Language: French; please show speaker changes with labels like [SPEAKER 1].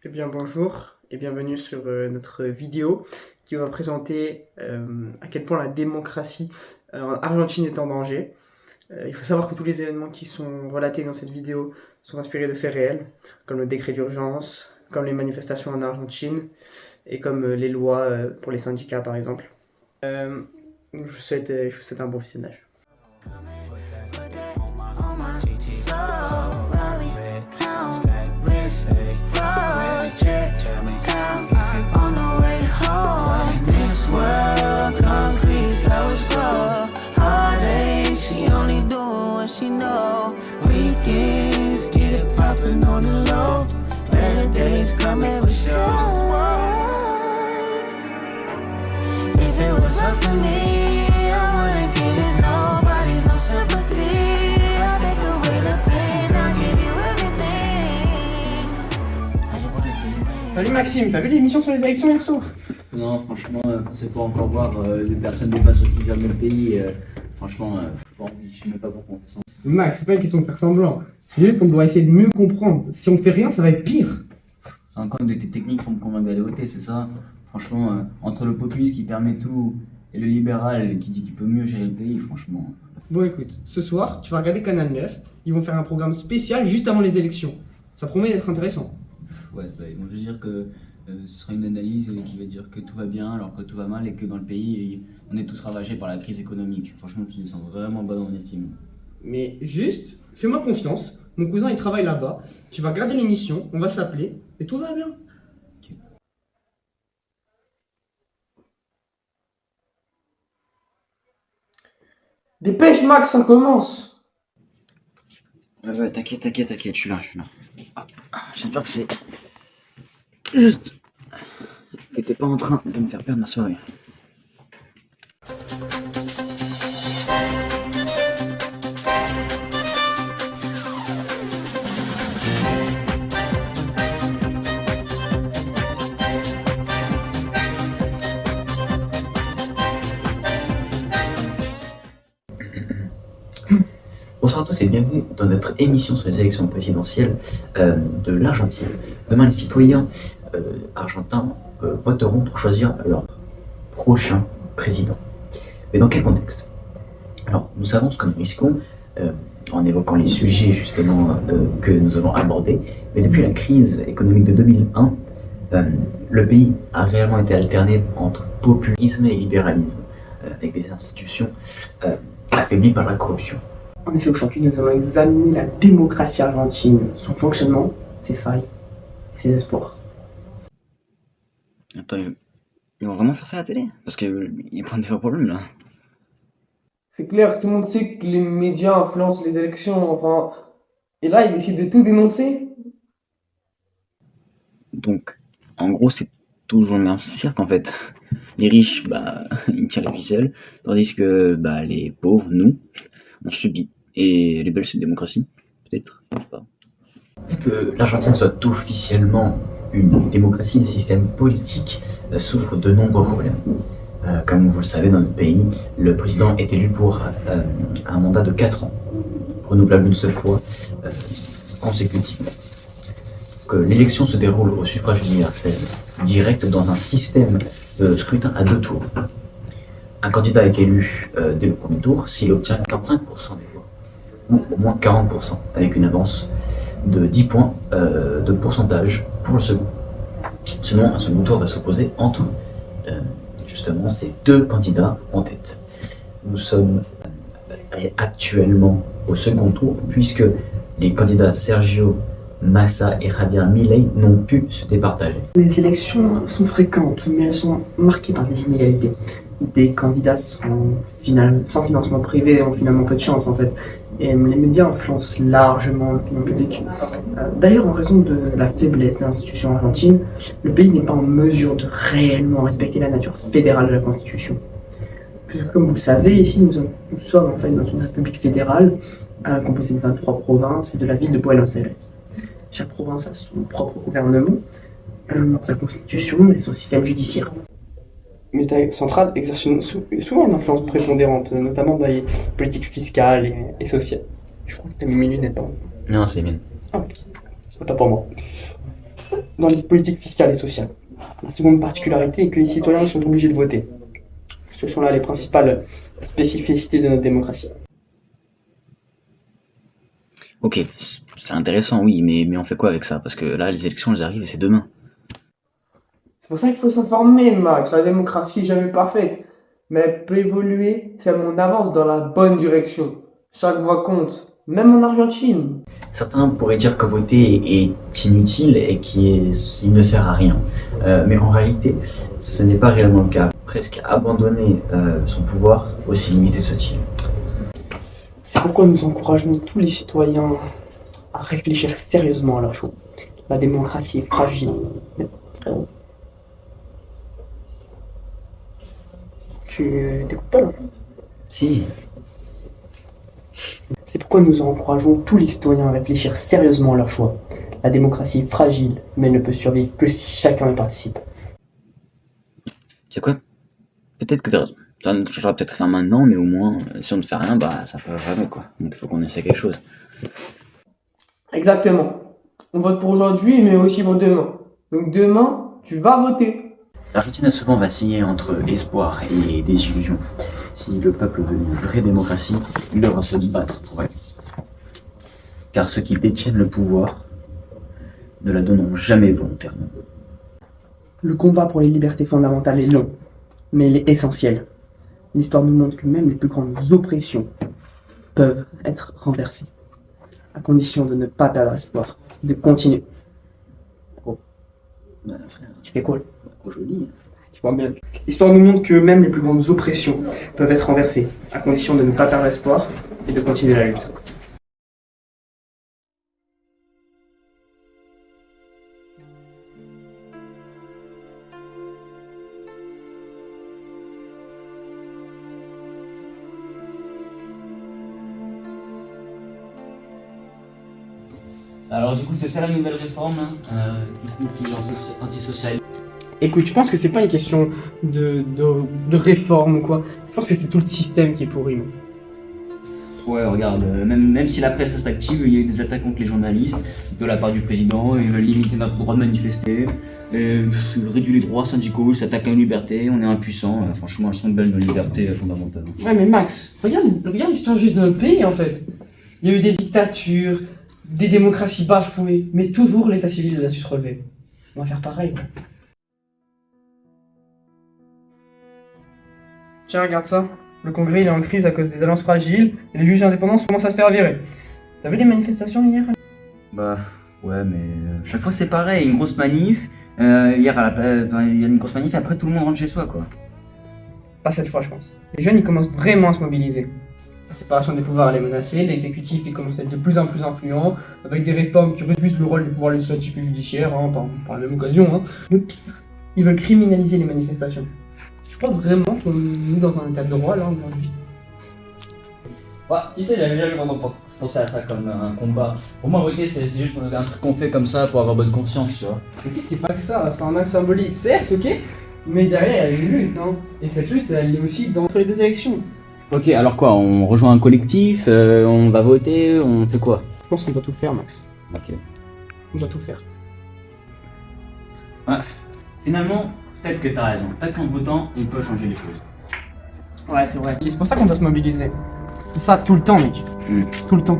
[SPEAKER 1] Eh bien bonjour et bienvenue sur notre vidéo qui va présenter à quel point la démocratie en Argentine est en danger. Il faut savoir que tous les événements qui sont relatés dans cette vidéo sont inspirés de faits réels, comme le décret d'urgence, comme les manifestations en Argentine et comme les lois pour les syndicats par exemple. Je vous souhaite un bon visionnage.
[SPEAKER 2] She know weekends get it poppin' on the low. Better days coming for sure. If it was up to me, I wouldn't give it nobody no sympathy. I'll take away the pain, I'll give you everything. I just wanna see you win.
[SPEAKER 1] Salut Maxime, t'as vu l'émission sur les élections hier soir?
[SPEAKER 3] Non, franchement, c'est pas encore voir des personnes des passes qui gèrent le pays. Franchement, je sais même pas pourquoi.
[SPEAKER 1] Max, c'est pas une question de faire semblant. C'est juste qu'on doit essayer de mieux comprendre. Si on fait rien, ça va être pire.
[SPEAKER 3] C'est encore une de tes techniques pour me convaincre d'aller voter, c'est ça? Franchement, entre le populiste qui permet tout et le libéral qui dit qu'il peut mieux gérer le pays, franchement.
[SPEAKER 1] Bon écoute, ce soir, tu vas regarder Canal 9. Ils vont faire un programme spécial juste avant les élections. Ça promet d'être intéressant.
[SPEAKER 3] Ouais, ils vont juste dire que ce sera une analyse qui va dire que tout va bien alors que tout va mal et que dans le pays, on est tous ravagés par la crise économique. Franchement, tu descends vraiment bas dans mon estime.
[SPEAKER 1] Mais juste, fais-moi confiance. Mon cousin, il travaille là-bas. Tu vas regarder l'émission, on va s'appeler et tout va bien.
[SPEAKER 3] Ok.
[SPEAKER 1] Dépêche Max, ça commence.
[SPEAKER 3] Ouais, t'inquiète, je suis là. J'espère que c'est juste que t'es pas en train de me faire perdre ma soirée. Bonsoir à tous et bienvenue dans notre émission sur les élections présidentielles de l'Argentine. Demain, les citoyens argentins voteront pour choisir leur prochain président. Mais dans quel contexte? Alors, nous savons ce que nous risquons en évoquant les sujets justement que nous allons aborder. Mais depuis la crise économique de 2001, le pays a réellement été alterné entre populisme et libéralisme, avec des institutions affaiblies par la corruption.
[SPEAKER 1] En effet, aujourd'hui, nous allons examiner la démocratie argentine, son fonctionnement, ses failles et ses espoirs.
[SPEAKER 3] Attends, ils vont vraiment faire ça à la télé? Parce qu'ils prennent des vrais problèmes là.
[SPEAKER 1] C'est clair, tout le monde sait que les médias influencent les élections, enfin... Et là, ils décident de tout dénoncer.
[SPEAKER 3] Donc, en gros, c'est toujours le même cirque en fait. Les riches, ils tirent les ficelles, tandis que les pauvres, nous, on subit. Et les belles, c'est une démocratie, peut-être, je sais pas. Bien que l'Argentine soit officiellement une démocratie, le système politique souffre de nombreux problèmes. Comme vous le savez, dans notre pays, le président est élu pour un mandat de 4 ans, renouvelable une seule fois, consécutive. Que l'élection se déroule au suffrage universel, direct dans un système de scrutin à 2 tours. Un candidat est élu dès le premier tour s'il obtient 45% des voix, ou au moins 40%, avec une avance de 10 points de pourcentage pour le second. Sinon, un second tour va s'opposer entre justement ces deux candidats en tête. Nous sommes actuellement au second tour, puisque les candidats Sergio Massa et Javier Milei n'ont pu se départager.
[SPEAKER 1] Les élections sont fréquentes, mais elles sont marquées par des inégalités. Des candidats sans financement privé ont finalement peu de chance en fait. Et les médias influencent largement l'opinion publique. D'ailleurs, en raison de la faiblesse des institutions argentines, le pays n'est pas en mesure de réellement respecter la nature fédérale de la Constitution. Puisque, comme vous le savez, ici nous sommes en fait dans une république fédérale composée de 23 provinces et de la ville de Buenos Aires. Chaque province a son propre gouvernement, sa constitution et son système judiciaire. L'État central exerce souvent une influence prépondérante, notamment dans les politiques fiscales et sociales. Je crois que t'as mis mes lunettes en...
[SPEAKER 3] Non, c'est bien.
[SPEAKER 1] Ah, ok. Autant pour moi. dans les politiques fiscales et sociales. La seconde particularité est que les citoyens sont obligés de voter. Ce sont là les principales spécificités de notre démocratie.
[SPEAKER 3] Ok, c'est intéressant, oui, mais on fait quoi avec ça? Parce que là, les élections, elles arrivent et c'est demain.
[SPEAKER 1] C'est pour ça qu'il faut s'informer, Max. La démocratie est jamais parfaite, mais elle peut évoluer si on avance dans la bonne direction. Chaque voix compte, même en Argentine.
[SPEAKER 4] Certains pourraient dire que voter est inutile et qu'il ne sert à rien. Mais en réalité, ce n'est pas réellement le cas. Presque abandonner son pouvoir, aussi limité soit-il.
[SPEAKER 1] C'est pourquoi nous encourageons tous les citoyens à réfléchir sérieusement à leur choix. La démocratie est fragile. Mais, frérot, tu t'écoutes pas là?
[SPEAKER 4] Si,
[SPEAKER 1] C'est pourquoi nous encourageons tous les citoyens à réfléchir sérieusement à leur choix. La démocratie est fragile, mais ne peut survivre que si chacun y participe.
[SPEAKER 3] Tu sais quoi? Peut-être que t'as raison. Ça ne changera peut-être rien maintenant, mais au moins, si on ne fait rien, bah ça fera jamais quoi. Donc il faut qu'on essaie quelque chose.
[SPEAKER 1] Exactement. On vote pour aujourd'hui, mais aussi pour demain. Donc demain, tu vas voter.
[SPEAKER 4] l'Argentine a souvent vacillé entre espoir et désillusion. Si le peuple veut une vraie démocratie, il devra se battre pour elle. Car ceux qui détiennent le pouvoir ne la donneront jamais volontairement.
[SPEAKER 1] Le combat pour les libertés fondamentales est long, mais il est essentiel. L'histoire nous montre que même les plus grandes oppressions peuvent être renversées, à condition de ne pas perdre espoir, de continuer. Oh,
[SPEAKER 4] Bah, frère,
[SPEAKER 1] tu fais quoi là?
[SPEAKER 4] trop joli.
[SPEAKER 1] Tu vois bien. L'histoire nous montre que même les plus grandes oppressions peuvent être renversées, à condition de ne pas perdre espoir et de continuer la lutte.
[SPEAKER 5] Alors du coup c'est ça la nouvelle réforme, du coup qui est antisociale.
[SPEAKER 1] Écoute, je pense que c'est pas une question de réforme ou quoi. Je pense que c'est tout le système qui est pourri. Mec.
[SPEAKER 5] Ouais regarde, même si la presse reste active, il y a eu des attaques contre les journalistes de la part du président, ils veulent limiter notre droit de manifester, ils réduisent les droits syndicaux, ils s'attaquent à nos libertés, on est impuissants, franchement elles sont belles nos libertés fondamentales.
[SPEAKER 1] Ouais, mais Max, regarde l'histoire juste de notre pays en fait. Il y a eu des dictatures, des démocraties bafouées, mais toujours l'état civil a su se relever. On va faire pareil. Quoi. Tiens, regarde ça. Le Congrès il est en crise à cause des alliances fragiles et les juges indépendants commencent à se faire virer. T'as vu les manifestations hier?
[SPEAKER 5] Bah ouais mais chaque fois c'est pareil, une grosse manif, hier il y a une grosse manif et après tout le monde rentre chez soi quoi.
[SPEAKER 1] Pas cette fois, je pense. Les jeunes ils commencent vraiment à se mobiliser. La séparation des pouvoirs elle est menacée, l'exécutif il commence à être de plus en plus influent, avec des réformes qui réduisent le rôle du pouvoir législatif et judiciaire, par la même occasion. Donc, ils veulent criminaliser les manifestations. Je crois vraiment qu'on est dans un état de droit là aujourd'hui.
[SPEAKER 5] Ouais, tu sais, j'avais jamais vraiment pensé à ça comme un combat. Pour moi, voter, c'est juste un truc qu'on fait comme ça pour avoir bonne conscience, tu vois.
[SPEAKER 1] Mais tu sais que c'est pas que ça, c'est un acte symbolique, certes, ok, mais derrière il y a une lutte, hein. Et cette lutte elle est aussi entre les deux élections.
[SPEAKER 5] Ok, alors quoi, on rejoint un collectif, on va voter, on fait quoi?
[SPEAKER 1] Je pense qu'on doit tout faire, Max.
[SPEAKER 5] Ok.
[SPEAKER 1] On doit tout faire.
[SPEAKER 5] Ouais, finalement, peut-être que t'as raison. Peut-être qu'en votant, on peut changer les choses.
[SPEAKER 1] Ouais, c'est vrai. Et c'est pour ça qu'on doit se mobiliser. Et ça, tout le temps, mec. Tout le temps.